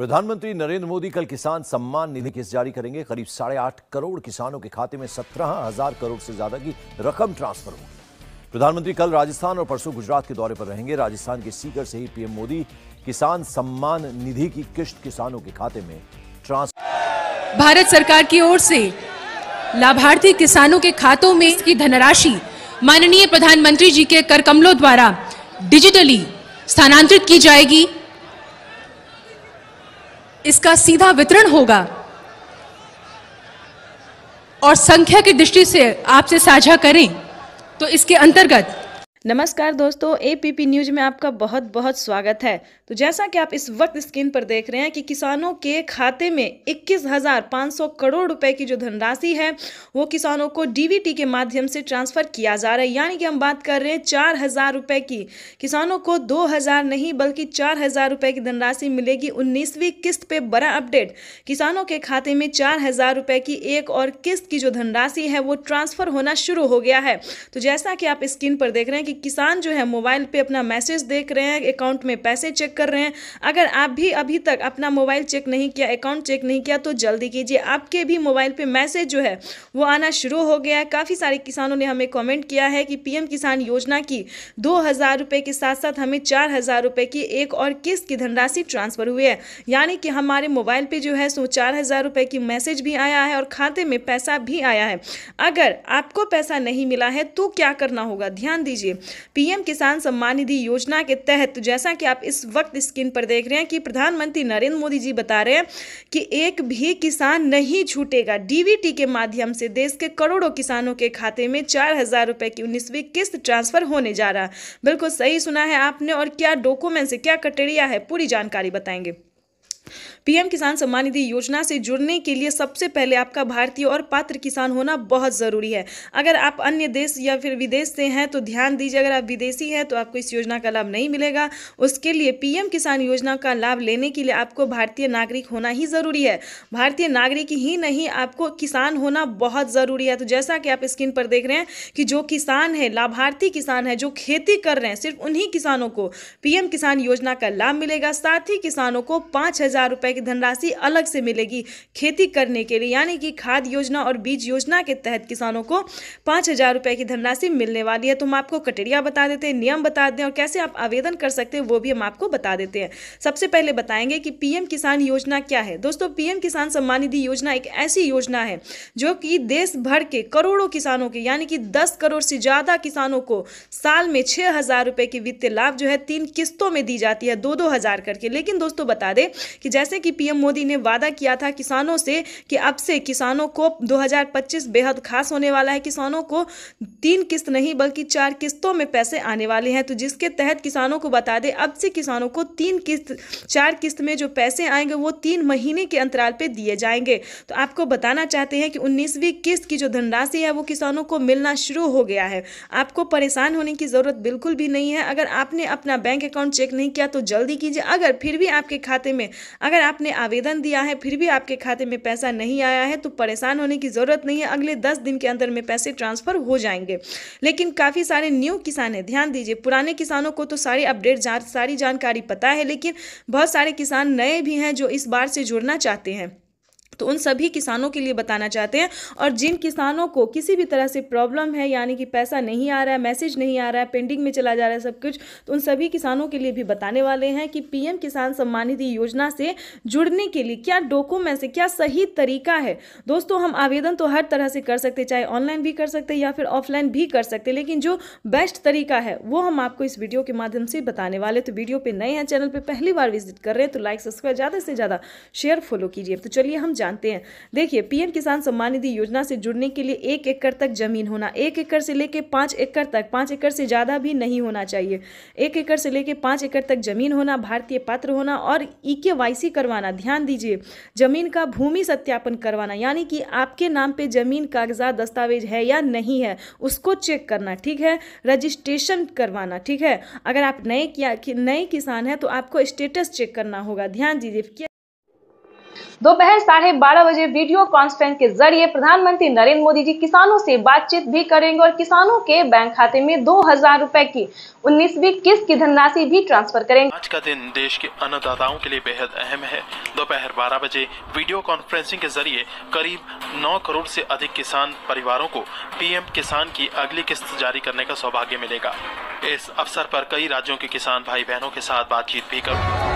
प्रधानमंत्री नरेंद्र मोदी कल किसान सम्मान निधि किस्त जारी करेंगे। करीब 8.5 करोड़ किसानों के खाते में 17,000 करोड़ से ज्यादा की रकम ट्रांसफर होगी। प्रधानमंत्री कल राजस्थान और परसों गुजरात के दौरे पर रहेंगे। राजस्थान के सीकर से ही पीएम मोदी किसान सम्मान निधि की किस्त किसानों के खाते में ट्रांसफर। भारत सरकार की ओर से लाभार्थी किसानों के खातों में इसकी धनराशि माननीय प्रधानमंत्री जी के कर कमलों द्वारा डिजिटली स्थानांतरित की जाएगी। इसका सीधा वितरण होगा और संख्या की दृष्टि से आपसे साझा करें तो इसके अंतर्गत। नमस्कार दोस्तों, एपीपी न्यूज में आपका बहुत बहुत स्वागत है। तो जैसा कि आप इस वक्त स्क्रीन पर देख रहे हैं कि किसानों के खाते में 21,500 करोड़ रुपए की जो धनराशि है वो किसानों को डीबीटी के माध्यम से ट्रांसफर किया जा रहा है। यानी कि हम बात कर रहे हैं 4,000 रुपए की। किसानों को 2,000 नहीं बल्कि 4,000 रुपए की धनराशि मिलेगी 19वीं किस्त पे। बड़ा अपडेट, किसानों के खाते में 4,000 रुपए की एक और किस्त की जो धनराशि है वो ट्रांसफर होना शुरू हो गया है। तो जैसा कि आप स्क्रीन पर देख रहे हैं कि किसान जो है मोबाइल पे अपना मैसेज देख रहे हैं, अकाउंट में पैसे चेक कर रहे हैं। अगर आप भी अभी तक अपना मोबाइल चेक नहीं किया, अकाउंट चेक नहीं किया तो जल्दी कीजिए। आपके भी मोबाइल पे मैसेज जो है वो आना शुरू हो गया है। काफ़ी सारे किसानों ने हमें कमेंट किया है कि पीएम किसान योजना की 2,000 रुपये के साथ साथ हमें 4,000 रुपये की एक और किस्त की धनराशि ट्रांसफर हुई है। यानी कि हमारे मोबाइल पे जो है सो 4,000 रुपये की मैसेज भी आया है और खाते में पैसा भी आया है। अगर आपको पैसा नहीं मिला है तो क्या करना होगा, ध्यान दीजिए। पीएम किसान सम्मान निधि योजना के तहत जैसा कि आप इस वक्त स्क्रीन पर देख रहे हैं कि प्रधानमंत्री नरेंद्र मोदी जी बता रहे हैं कि एक भी किसान नहीं छूटेगा। डीबीटी के माध्यम से देश के करोड़ों किसानों के खाते में 4,000 रुपए की 19वीं किस्त ट्रांसफर होने जा रहा है। बिल्कुल सही सुना है आपने। और क्या डॉक्यूमेंट है, क्या क्राइटेरिया है, पूरी जानकारी बताएंगे। पीएम किसान सम्मान निधि योजना से जुड़ने के लिए सबसे पहले आपका भारतीय और पात्र किसान होना बहुत ज़रूरी है। अगर आप अन्य देश या फिर विदेश से हैं तो ध्यान दीजिए, अगर आप विदेशी हैं तो आपको इस योजना का लाभ नहीं मिलेगा। उसके लिए पीएम किसान योजना का लाभ लेने के लिए आपको भारतीय नागरिक होना ही ज़रूरी है। भारतीय नागरिक ही नहीं, आपको किसान होना बहुत ज़रूरी है। तो जैसा कि आप स्क्रीन पर देख रहे हैं कि जो किसान है, लाभार्थी किसान है, जो खेती कर रहे हैं, सिर्फ उन्हीं किसानों को पीएम किसान योजना का लाभ मिलेगा। साथ ही किसानों को 5,000 रुपये की धनराशि अलग से मिलेगी खेती करने के लिए। यानी कि खाद योजना और बीज योजना के तहत किसानों को 5,000 रुपये की धनराशि मिलने वाली है। तो हम आपको क्राइटेरिया बता देते हैं, नियम बता दें और कैसे आप आवेदन कर सकते हैं वो भी हम आपको बता देते हैं। सबसे पहले बताएंगे कि पीएम किसान योजना क्या है। दोस्तों, पीएम किसान सम्मान निधि योजना एक ऐसी योजना है जो कि देश भर के करोड़ों किसानों के यानी कि 10 करोड़ से ज्यादा किसानों को साल में 6,000 रुपये की वित्तीय लाभ जो है 3 किस्तों में दी जाती है, 2-2 हज़ार करके। लेकिन दोस्तों बता दें कि जैसे कि पीएम मोदी ने वादा किया था किसानों से कि अब से किसानों को 2025 बेहद खास होने वाला है। किसानों को 3 किस्त नहीं बल्कि 4 किस्तों में पैसे आने वाले हैं। तो जिसके तहत किसानों को बता दें अब से किसानों को 4 किस्त में जो पैसे आएंगे वो 3 महीने के अंतराल पे दिए जाएंगे। तो आपको बताना चाहते हैं कि 19वीं किस्त की जो धनराशि है वो किसानों को मिलना शुरू हो गया है। आपको परेशान होने की जरूरत बिल्कुल भी नहीं है। अगर आपने अपना बैंक अकाउंट चेक नहीं किया तो जल्दी कीजिए। अगर फिर भी आपके खाते में अगर आपने आवेदन दिया है फिर भी आपके खाते में पैसा नहीं आया है तो परेशान होने की ज़रूरत नहीं है। अगले 10 दिन के अंदर में पैसे ट्रांसफ़र हो जाएंगे। लेकिन काफ़ी सारे न्यू किसान हैं, ध्यान दीजिए। पुराने किसानों को तो सारी अपडेट सारी जानकारी पता है, लेकिन बहुत सारे किसान नए भी हैं जो इस बार से जुड़ना चाहते हैं। तो उन सभी किसानों के लिए बताना चाहते हैं। और जिन किसानों को किसी भी तरह से प्रॉब्लम है यानी कि पैसा नहीं आ रहा है, मैसेज नहीं आ रहा है, पेंडिंग में चला जा रहा है सब कुछ, तो उन सभी किसानों के लिए भी बताने वाले हैं कि पीएम किसान सम्मान निधि योजना से जुड़ने के लिए क्या डॉक्यूमेंट्स है, क्या सही तरीका है। दोस्तों, हम आवेदन तो हर तरह से कर सकते, चाहे ऑनलाइन भी कर सकते या फिर ऑफलाइन भी कर सकते, लेकिन जो बेस्ट तरीका है वो हम आपको इस वीडियो के माध्यम से बताने वाले। तो वीडियो पर नए हैं, चैनल पर पहली बार विजिट कर रहे हैं तो लाइक सब्सक्राइब ज़्यादा से ज़्यादा शेयर फॉलो कीजिए। तो चलिए हम जानते हैं। देखिए, पीएम किसान सम्मान निधि योजना से जुड़ने के लिए 1 एकड़ तक जमीन होना, 1 एकड़ से लेके 5 एकड़ तक, 5 एकड़ से ज़्यादा भी नहीं होना चाहिए। 1 एकड़ से लेके 5 एकड़ तक जमीन होना, भारतीय पात्र होना और ईकेवाईसी करवाना। ध्यान दीजिए, जमीन का भूमि सत्यापन करवाना, यानी कि आपके नाम पे जमीन कागजात दस्तावेज है या नहीं है उसको चेक करना, ठीक है। रजिस्ट्रेशन करवाना, ठीक है। अगर आप नए किसान हैं तो आपको स्टेटस चेक करना होगा। ध्यान दीजिए। दोपहर 12:30 बजे वीडियो कॉन्फ्रेंस के जरिए प्रधानमंत्री नरेंद्र मोदी जी किसानों से बातचीत भी करेंगे और किसानों के बैंक खाते में 2,000 रुपए की 19वीं किस्त की धनराशि भी ट्रांसफर करेंगे। आज का दिन देश के अन्नदाताओं के लिए बेहद अहम है। दोपहर 12 बजे वीडियो कॉन्फ्रेंसिंग के जरिए करीब 9 करोड़ से अधिक किसान परिवारों को पीएम किसान की अगली किस्त जारी करने का सौभाग्य मिलेगा। इस अवसर पर कई राज्यों के किसान भाई बहनों के साथ बातचीत भी करेंगे।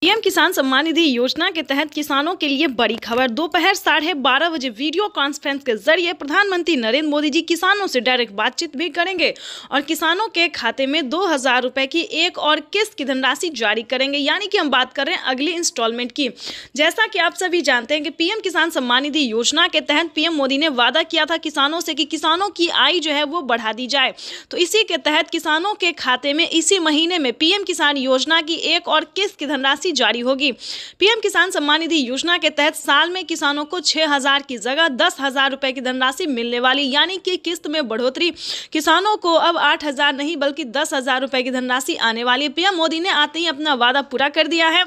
पीएम किसान सम्मान निधि योजना के तहत किसानों के लिए बड़ी खबर। दोपहर 12:30 बजे वीडियो कॉन्फ्रेंस के जरिए प्रधानमंत्री नरेंद्र मोदी जी किसानों से डायरेक्ट बातचीत भी करेंगे और किसानों के खाते में 2,000 रुपए की एक और किस्त की धनराशि जारी करेंगे, यानी कि हम बात कर रहे हैं अगली इंस्टॉलमेंट की। जैसा कि आप सभी जानते हैं कि पीएम किसान सम्मान निधि योजना के तहत पीएम मोदी ने वादा किया था किसानों से कि किसानों की आय जो है वो बढ़ा दी जाए। तो इसी के तहत किसानों के खाते में इसी महीने में पीएम किसान योजना की एक और किस्त की धनराशि जारी होगी। पीएम किसान सम्मान निधि योजना के तहत साल में किसानों को 6,000 की जगह 10,000 रुपए की धनराशि मिलने वाली, यानी कि किस्त में बढ़ोतरी। किसानों को अब 8,000 नहीं बल्कि 10,000 रुपए की धनराशि आने वाली है। पीएम मोदी ने आते ही अपना वादा पूरा कर दिया है।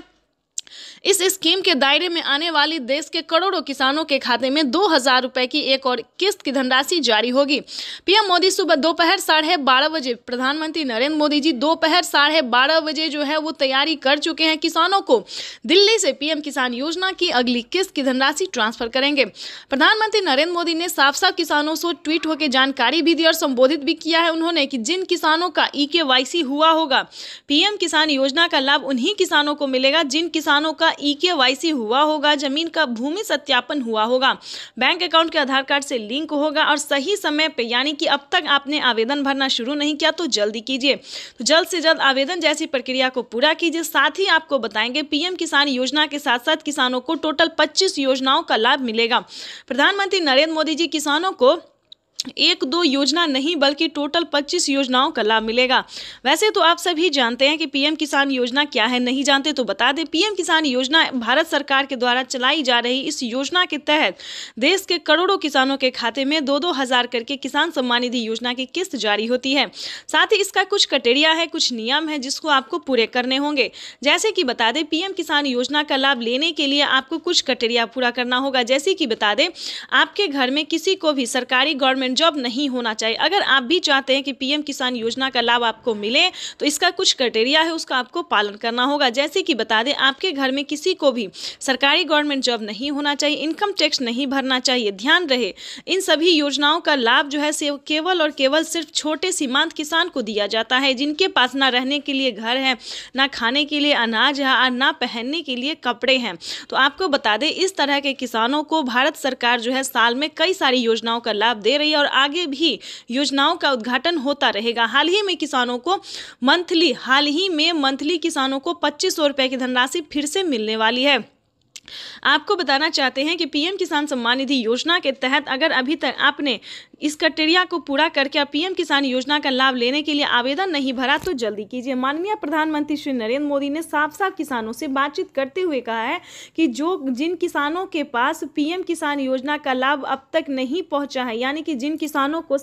इस स्कीम के दायरे में आने वाली देश के करोड़ों किसानों के खाते में 2,000 रुपए की एक और किस्त की धनराशि जारी होगी। पीएम मोदी सुबह दोपहर 12:30 बजे प्रधानमंत्री नरेंद्र मोदी जी दोपहर 12:30 बजे जो है वो तैयारी कर चुके हैं। किसानों को दिल्ली से पीएम किसान योजना की अगली किस्त की धनराशि ट्रांसफर करेंगे। प्रधानमंत्री नरेंद्र मोदी ने साफ साफ किसानों से ट्वीट होकर जानकारी भी दी और संबोधित भी किया है उन्होंने कि जिन किसानों का EKYC हुआ होगा, पीएम किसान योजना का लाभ उन्हीं किसानों को मिलेगा जिन किसानों का EKYC हुआ होगा, जमीन का भूमि सत्यापन हुआ होगा, बैंक अकाउंट के आधार कार्ड से लिंक होगा और सही समय पे, यानी कि अब तक आपने आवेदन भरना शुरू नहीं किया तो जल्दी कीजिए। तो जल्द से जल्द आवेदन जैसी प्रक्रिया को पूरा कीजिए। साथ ही आपको बताएंगे पीएम किसान योजना के साथ साथ किसानों को टोटल 25 योजनाओं का लाभ मिलेगा। प्रधानमंत्री नरेंद्र मोदी जी किसानों को 1-2 योजना नहीं बल्कि टोटल 25 योजनाओं का लाभ मिलेगा। वैसे तो आप सभी जानते हैं कि पीएम किसान योजना क्या है, नहीं जानते तो बता दें। पीएम किसान योजना भारत सरकार के द्वारा चलाई जा रही इस योजना के तहत देश के करोड़ों किसानों के खाते में 2-2 हज़ार करके किसान सम्मान निधि योजना की किस्त जारी होती है। साथ ही इसका कुछ क्राइटेरिया है, कुछ नियम है जिसको आपको पूरे करने होंगे। जैसे कि बता दें पीएम किसान योजना का लाभ लेने के लिए आपको कुछ क्राइटेरिया पूरा करना होगा। जैसे कि बता दें आपके घर में किसी को भी सरकारी गवर्नमेंट जॉब नहीं होना चाहिए। अगर आप भी चाहते हैं कि पीएम किसान योजना का लाभ आपको मिले तो इसका कुछ क्राइटेरिया है, उसका आपको पालन करना होगा। जैसे कि बता दें आपके घर में किसी को भी सरकारी गवर्नमेंट जॉब नहीं होना चाहिए, इनकम टैक्स नहीं भरना चाहिए। ध्यान रहे इन सभी योजनाओं का लाभ जो है केवल और केवल सिर्फ छोटे सीमांत किसान को दिया जाता है, जिनके पास ना रहने के लिए घर है, ना खाने के लिए अनाज है और ना पहनने के लिए कपड़े हैं। तो आपको बता दें इस तरह के किसानों को भारत सरकार जो है साल में कई सारी योजनाओं का लाभ दे रही है और आगे भी योजनाओं का उद्घाटन होता रहेगा। हाल ही में मंथली किसानों को 2,500 रुपए की धनराशि फिर से मिलने वाली है। आपको बताना चाहते हैं कि पीएम किसान सम्मान निधि योजना के तहत अगर अभी तक आपने इस क्राइटेरिया को पूरा करके पीएम किसान योजना का लाभ लेने के लिए आवेदन नहीं भरा तो जल्दी कीजिए। माननीय प्रधानमंत्री श्री नरेंद्र मोदी ने साफ साफ किसानों से बातचीत करते हुए कहा है कि जिन किसानों के पास पीएम किसान योजना का लाभ अब तक नहीं पहुंचा है, यानी कि जिन किसानों को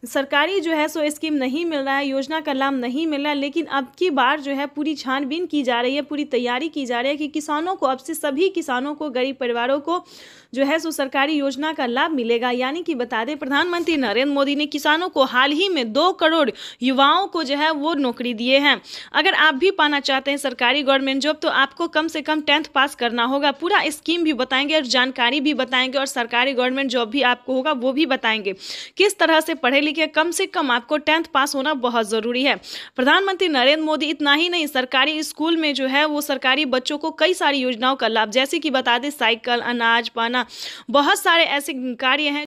सरकारी जो है सो स्कीम नहीं मिल रहा है, योजना का लाभ नहीं मिल रहा है, लेकिन अब की बार जो है पूरी छानबीन की जा रही है, पूरी तैयारी की जा रही है कि किसानों को अब से सभी किसानों को, गरीब परिवारों को जो है सो सरकारी योजना का लाभ मिलेगा। यानी कि बता दें प्रधानमंत्री नरेंद्र मोदी ने किसानों को हाल ही में 2 करोड़ युवाओं को जो है वो नौकरी दिए हैं। अगर आप भी पाना चाहते हैं सरकारी गवर्नमेंट जॉब तो आपको कम से कम 10th पास करना होगा। पूरा स्कीम भी बताएंगे और जानकारी भी बताएंगे और सरकारी गवर्नमेंट जॉब भी आपको होगा वो भी बताएंगे। किस तरह से पढ़े लिखे, कम से कम आपको 10th पास होना बहुत ज़रूरी है। प्रधानमंत्री नरेंद्र मोदी इतना ही नहीं, सरकारी स्कूल में जो है वो सरकारी बच्चों को कई सारी योजनाओं का लाभ, जैसे कि बता दें साइकिल, अनाज, पाना, बहुत सारे ऐसे कार्य हैं